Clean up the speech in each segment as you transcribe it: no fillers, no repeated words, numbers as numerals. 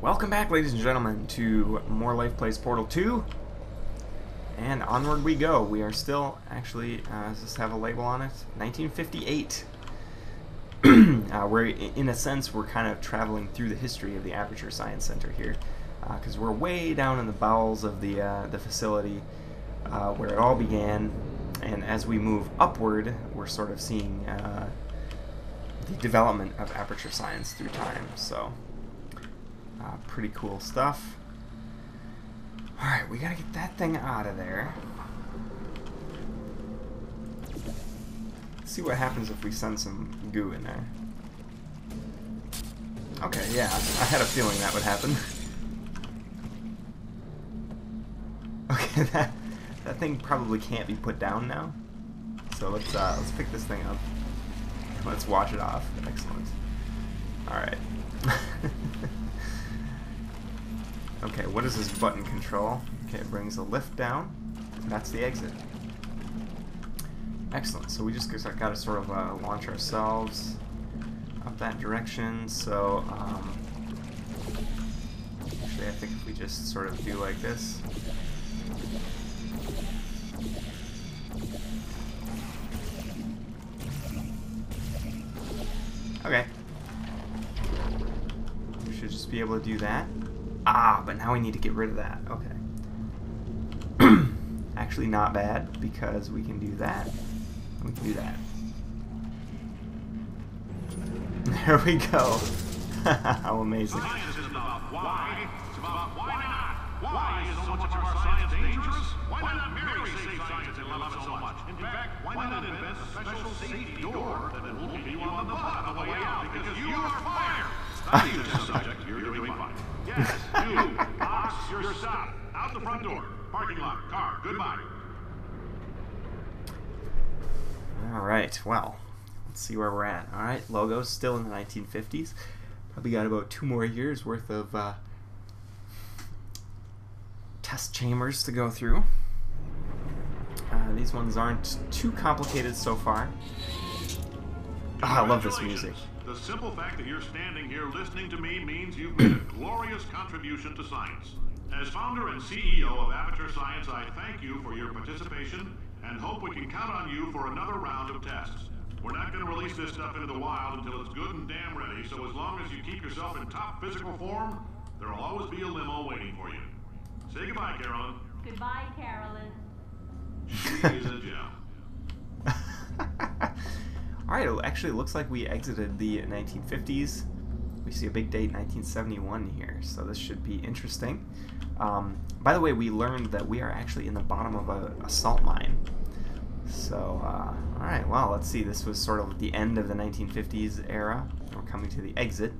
Welcome back, ladies and gentlemen, to more Life Plays Portal 2. And onward we go. We are still, actually, does this have a label on it? 1958. We're, in a sense, we're kind of traveling through the history of the Aperture Science Center here. Because we're way down in the bowels of the facility where it all began. And as we move upward, we're sort of seeing the development of Aperture Science through time. So, pretty cool stuff. Alright, we gotta get that thing out of there. Let's see what happens if we send some goo in there. Okay, yeah, I had a feeling that would happen. Okay, that thing probably can't be put down now. So let's pick this thing up. Let's wash it off. Excellent. Alright. Okay, what does this button control? Okay, it brings a lift down. That's the exit. Excellent. So we just got to sort of launch ourselves up that direction. So, actually, I think if we just sort of do like this. Okay. We should just be able to do that. Ah, but now we need to get rid of that. Okay. Actually not bad, because we can do that. We can do that. There we go. How amazing. Science is about why. It's about why not. Why is so much of our science dangerous? Why not Mary save science and love it so much? In fact, why not invent a special safety door that won't hit you on the butt on the way out because you are fired? Study this subject, you're doing fine. Yes, you, Ox, you're stopped. Out the front door. Parking lot, car, goodbye. Alright, well, let's see where we're at. Alright, logo's still in the 1950s. Probably got about 2 more years worth of test chambers to go through. These ones aren't too complicated so far. Oh, I love this music. The simple fact that you're standing here listening to me means you've made a glorious contribution to science. As founder and CEO of Aperture Science, I thank you for your participation and hope we can count on you for another round of tests. We're not going to release this stuff into the wild until it's good and damn ready, so as long as you keep yourself in top physical form, there'll always be a limo waiting for you. Say goodbye, Carolyn. Goodbye, Carolyn. She is a gem. Alright, it actually looks like we exited the 1950s. We see a big date, 1971 here, so this should be interesting. By the way, we learned that we are actually in the bottom of a salt mine. So, alright, well, let's see. This was sort of the end of the 1950s era. We're coming to the exit,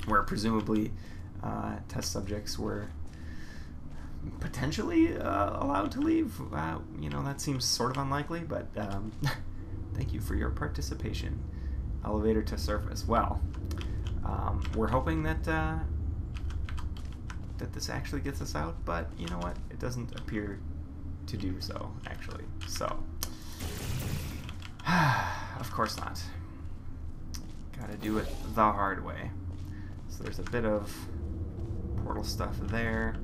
where presumably test subjects were potentially allowed to leave. You know, that seems sort of unlikely, but thank you for your participation. Elevator to surface. Well, we're hoping that that this actually gets us out, but you know what? It doesn't appear to do so, actually. So, of course not. Gotta do it the hard way. So there's a bit of portal stuff there.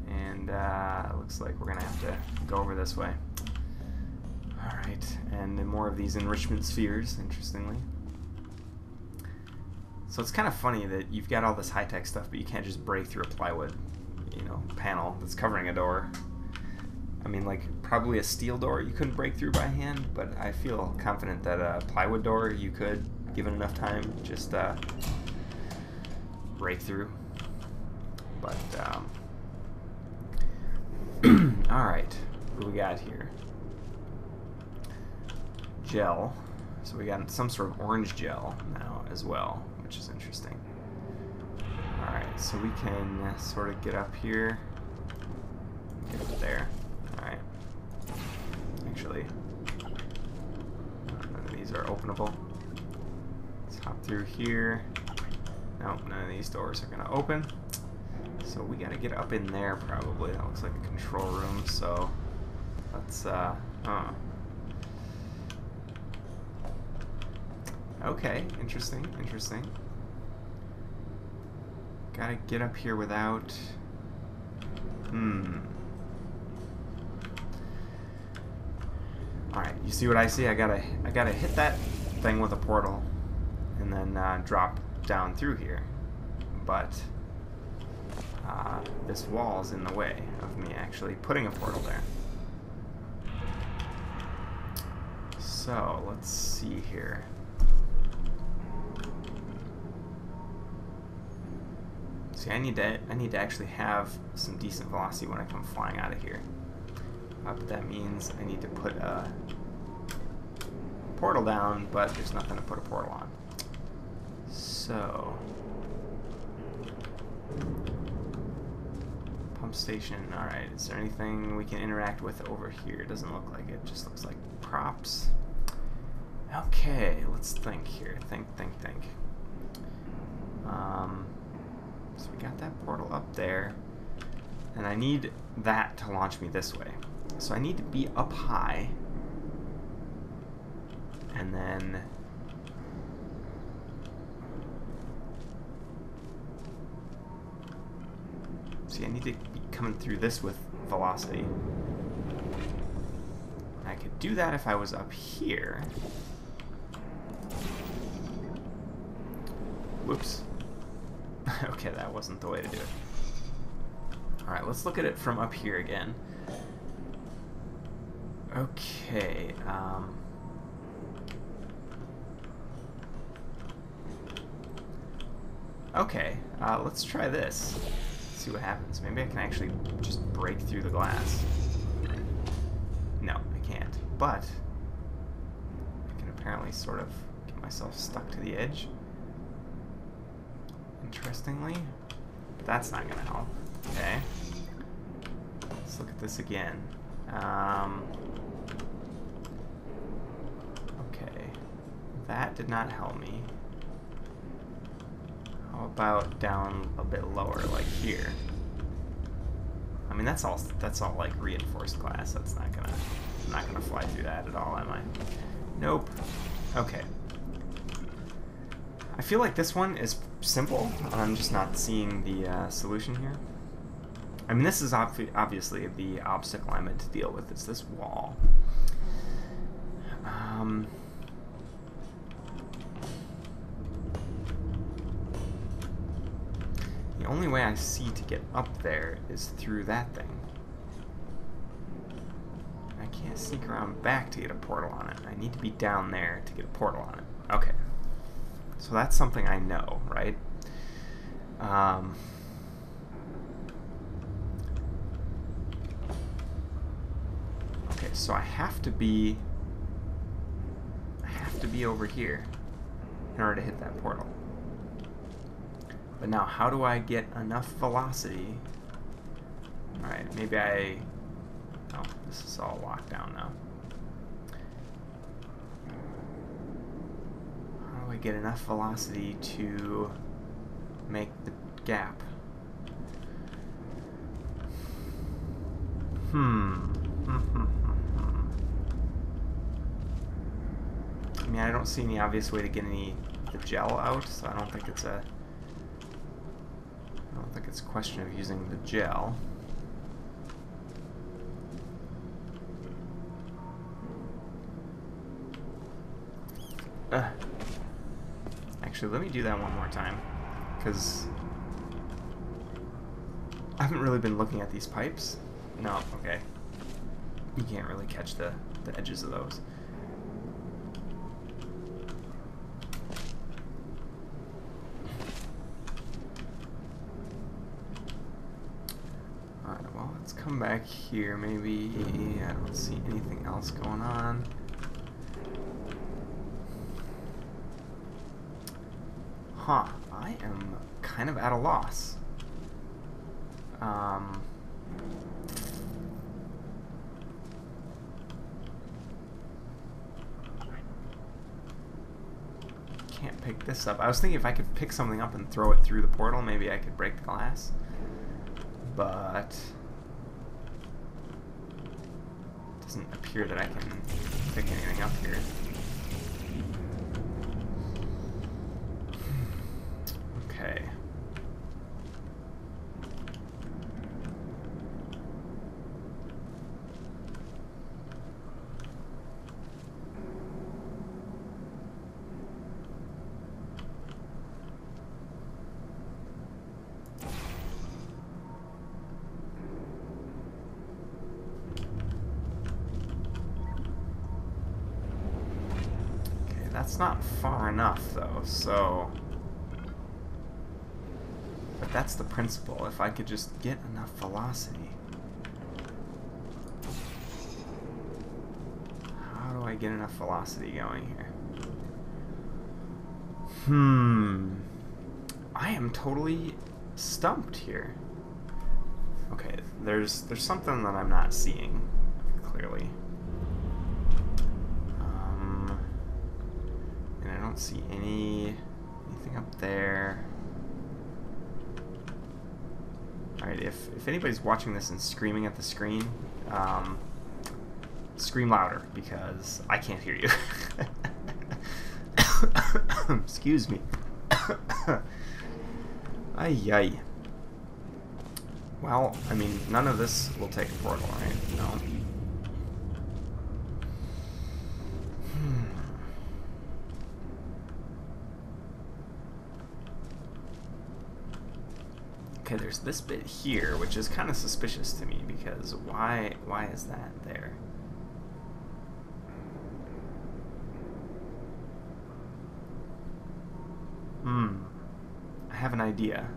And it looks like we're gonna have to go over this way. Alright, and then more of these enrichment spheres, interestingly. So it's kind of funny that you've got all this high-tech stuff, but you can't just break through a plywood, you know, panel that's covering a door. I mean, like, probably a steel door you couldn't break through by hand, but I feel confident that a plywood door you could, given enough time, just break through. But, alright, what do we got here? Gel. So we got some sort of orange gel now as well, which is interesting. Alright, so we can sort of get up here. Get up there. Alright. Actually, none of these are openable. Let's hop through here. Nope, none of these doors are going to open. So we got to get up in there probably. That looks like a control room, so let's, Okay, interesting, interesting. Gotta get up here without... Alright, you see what I see? I gotta hit that thing with a portal and then drop down through here. But this wall's in the way of me actually putting a portal there. So, let's see here. See, I need to actually have some decent velocity when I come flying out of here. But that means I need to put a portal down, but there's nothing to put a portal on. So, pump station. All right, is there anything we can interact with over here? It doesn't look like it. Just looks like props. Okay, let's think here. Think. So we got that portal up there, and I need that to launch me this way. So I need to be up high, and then see, I need to be coming through this with velocity. I could do that if I was up here. Whoops. Okay, that wasn't the way to do it. Alright, let's look at it from up here again. Okay, okay, let's try this. See what happens. Maybe I can actually just break through the glass. No, I can't. But I can apparently sort of get myself stuck to the edge. Interestingly, but that's not going to help. Okay, let's look at this again. Okay, that did not help me. How about down a bit lower, like here? I mean, that's all like reinforced glass. That's not gonna, I'm not gonna fly through that at all, am I? Nope. Okay. I feel like this one is simple. I'm just not seeing the solution here. I mean, this is obviously the obstacle I meant to deal with. It's this wall. The only way I see to get up there is through that thing. I can't sneak around back to get a portal on it. I need to be down there to get a portal on it. Okay. So that's something I know, right? Okay, so I have to be over here in order to hit that portal. But now, how do I get enough velocity? Alright, maybe I... Oh, this is all locked down now. How do I get enough velocity to make the gap? I mean, I don't see any obvious way to get the gel out, so I don't think it's a question of using the gel. Actually, let me do that one more time, because I haven't really been looking at these pipes. No, okay. You can't really catch the edges of those. Alright, well, let's come back here. Maybe I don't see anything else going on. Huh, I am kind of at a loss. Can't pick this up. I was thinking if I could pick something up and throw it through the portal, maybe I could break the glass. But it doesn't appear that I can pick anything up here. Okay. That's not far enough, though, so... But that's the principle. If I could just get enough velocity. How do I get enough velocity going here? I am totally stumped here. Okay, there's something that I'm not seeing, clearly. And I don't see anything up there. Alright, if anybody's watching this and screaming at the screen, scream louder, because I can't hear you. Excuse me. Ay, ay. Well, I mean, none of this will take a portal, right? No. Okay, there's this bit here, which is kind of suspicious to me, because why is that there? I have an idea.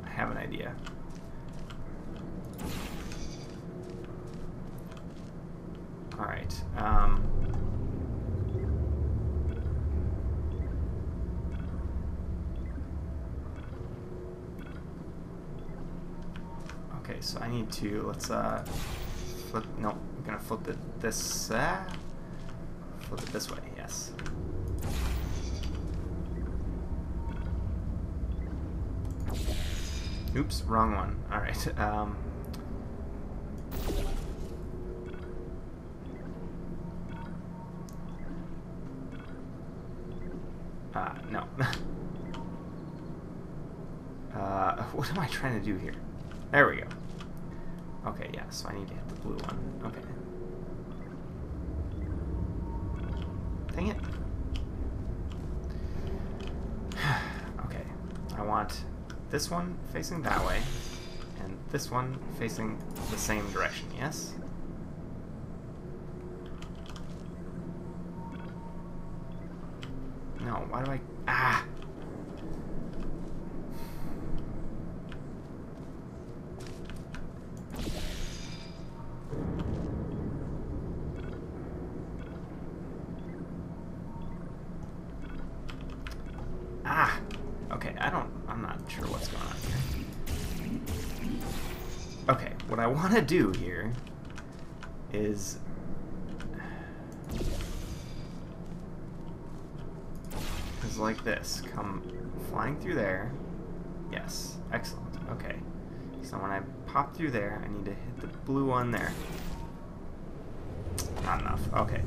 I have an idea. Alright, okay, so I need to, let's, flip, no, I'm gonna flip it flip it this way, yes. Oops, wrong one. Alright, no. What am I trying to do here? There we go. Okay, yeah, so I need to hit the blue one. Okay. Dang it. Okay, I want this one facing that way, and this one facing the same direction, yes? No, why do I... Ah! Ah! Okay, I'm not sure what's going on here. Okay, what I want to do here is... like this. Come flying through there. Yes. Excellent. Okay. So when I pop through there, I need to hit the blue one there. Not enough. Okay.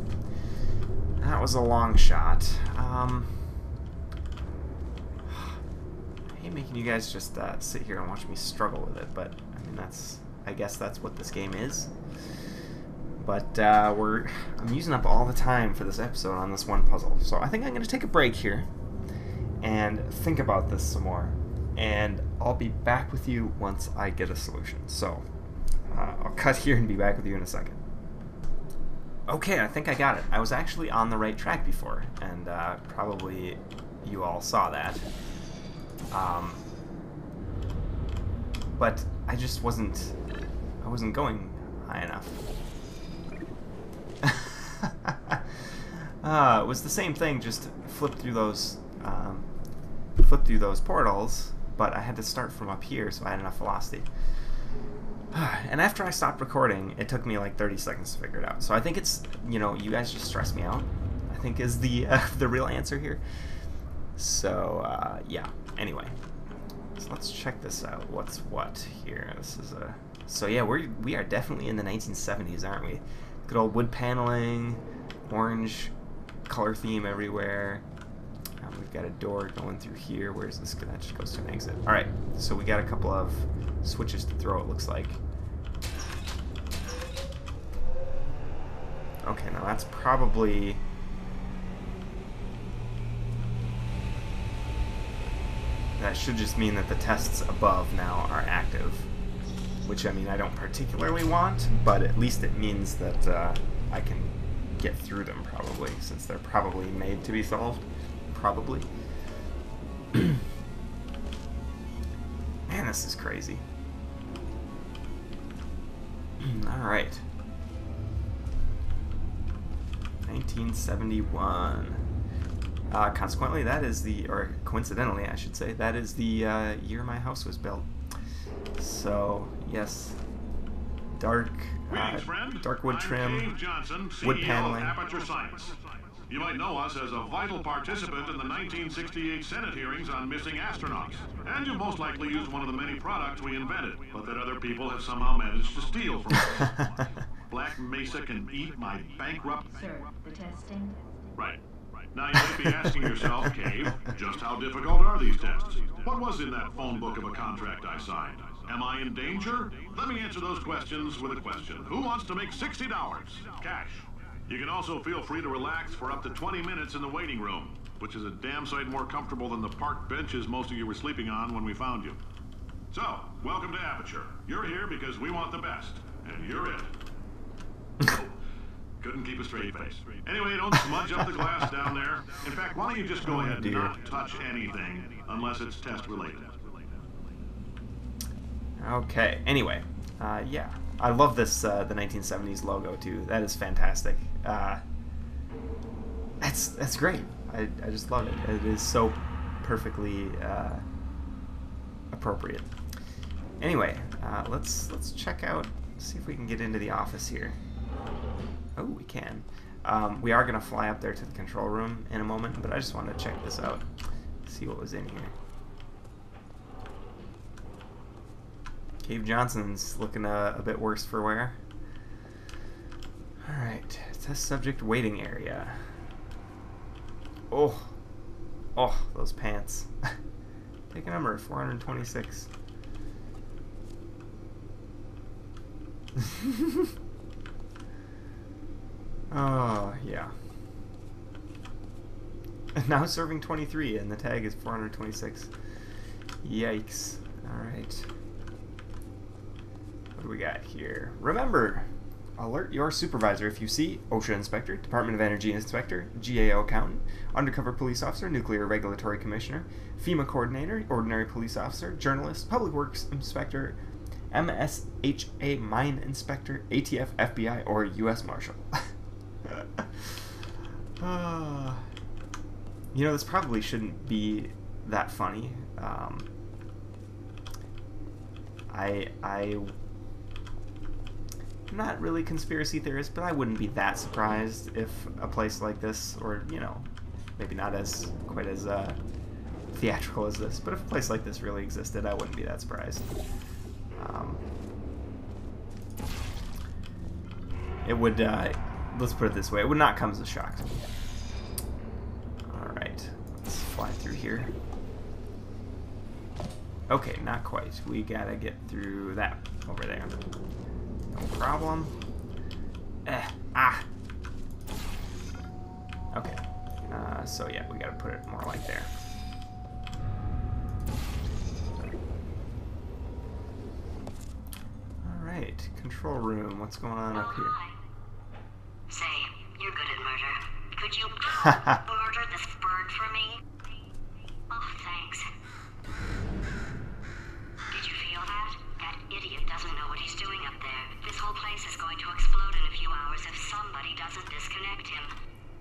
That was a long shot. I hate making you guys just sit here and watch me struggle with it, but I mean I guess that's what this game is. But I'm using up all the time for this episode on this one puzzle, so I think I'm going to take a break here and think about this some more, and I'll be back with you once I get a solution. So I'll cut here and be back with you in a second. Okay, I think I got it. I was actually on the right track before, and probably you all saw that. But I just wasn't going high enough. It was the same thing, just flip through those portals, but I had to start from up here, so I had enough velocity. And after I stopped recording, it took me like 30 seconds to figure it out. So I think it's, you guys just stress me out, I think is the real answer here. So yeah. Anyway, so let's check this out. What's what here? This is a... So yeah, we are definitely in the 1970s, aren't we? Good old wood paneling, orange color theme everywhere. We've got a door going through here. Where's this? That just goes to an exit. Alright, so we got a couple of switches to throw, it looks like. Okay, now that's probably... That should just mean that the tests above now are active. Which, I mean, I don't particularly want, but at least it means that I can get through them, probably, since they're probably made to be solved. Probably. Man, this is crazy. Alright. 1971. Consequently, that is the, or coincidentally, I should say, that is the year my house was built. So, yes, dark wood trim, wood paneling. Aperture Science. You might know us as a vital participant in the 1968 Senate hearings on missing astronauts. And you most likely used one of the many products we invented, but that other people have somehow managed to steal from us. Black Mesa can eat my bankrupt... Sir, the testing? Right. Now you might be asking yourself, Cave, just how difficult are these tests? What was in that phone book of a contract I signed? Am I in danger? Let me answer those questions with a question. Who wants to make $60? Cash. You can also feel free to relax for up to 20 minutes in the waiting room, which is a damn sight more comfortable than the park benches most of you were sleeping on when we found you. So, welcome to Aperture. You're here because we want the best, and you're it. Couldn't keep a straight face. Anyway, don't smudge up the glass down there. In fact, why don't you just go ahead and not touch anything, unless it's test related. Okay, anyway, yeah. I love this, the 1970s logo, too. That is fantastic. That's great. I just love it. It is so perfectly appropriate. Anyway, let's check out, see if we can get into the office here. Oh, we can. We are going to fly up there to the control room in a moment, but I just wanted to check this out, see what was in here. Cave Johnson's looking a bit worse for wear. Alright, test subject waiting area. Oh, those pants. Take a number, 426. Oh, yeah. Now serving 23, and the tag is 426. Yikes. Alright. What do we got here? Remember, alert your supervisor if you see OSHA inspector, Department of Energy inspector, GAO accountant, undercover police officer, nuclear regulatory commissioner, FEMA coordinator, ordinary police officer, journalist, public works inspector, MSHA mine inspector, ATF, FBI, or U.S. Marshal. You know, this probably shouldn't be that funny. I'm not really a conspiracy theorist, but I wouldn't be that surprised if a place like this, or, you know, maybe not as quite as theatrical as this, but if a place like this really existed, I wouldn't be that surprised. It would, let's put it this way, it would not come as a shock to me. Alright, let's fly through here. Okay, not quite. We gotta get through that over there. No problem. Okay. So yeah, we gotta put it more like there. Alright, control room. What's going on up here? Say, you're good at murder. Could you murder this bird for me? Oh, thanks. Did you feel that? That idiot doesn't know what he's doing up there. This whole place is going to explode in a few hours if somebody doesn't disconnect him.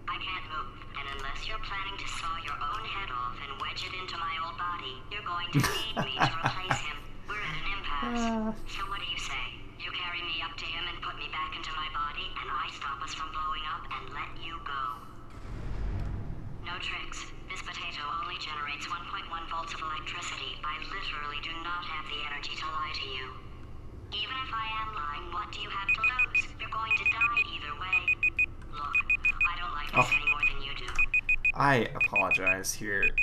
I can't move, and unless you're planning to saw your own head off and wedge it into my old body, you're going to need me to replace him. We're at an impasse. So what do you say? You carry me up to him and put me back into my body, and I stop us from blowing up and let you go. No tricks. This potato only generates 1.1 volts of electricity. I literally do not have the energy to lie to you. Even if I am lying, what do you have to lose? You're going to die either way. Look, I don't like this any more than you do. I apologize here.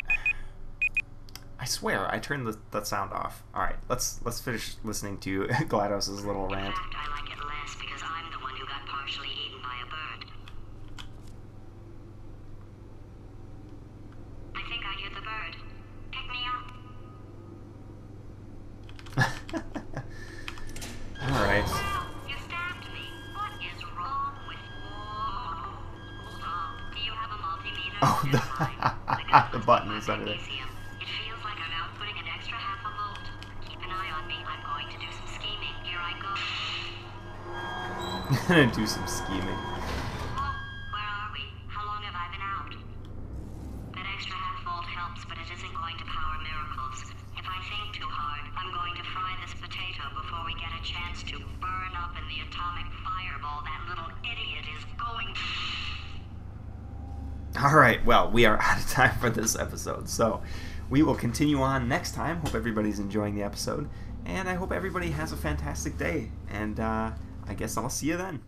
I swear, I turned the sound off. Alright, let's finish listening to GLaDOS' little rant. In fact, I like it less because I'm the one who got partially eaten by a bird. I think I hear the bird. Pick me up. Alright. You stabbed me. What is wrong with you? button is under there. Magnesium. It feels like I'm outputting an extra half a volt. Keep an eye on me. I'm going to do some scheming. Here I go. Gonna do some scheming. Oh, where are we? How long have I been out? That extra half volt helps, but it isn't going to power miracles. If I think too hard, I'm going to fry this potato before we get a chance to burn up in the atomic fireball that little idiot is going to... Alright, well, we are out of time for this episode, so we will continue on next time. Hope everybody's enjoying the episode, and I hope everybody has a fantastic day, and I guess I'll see you then.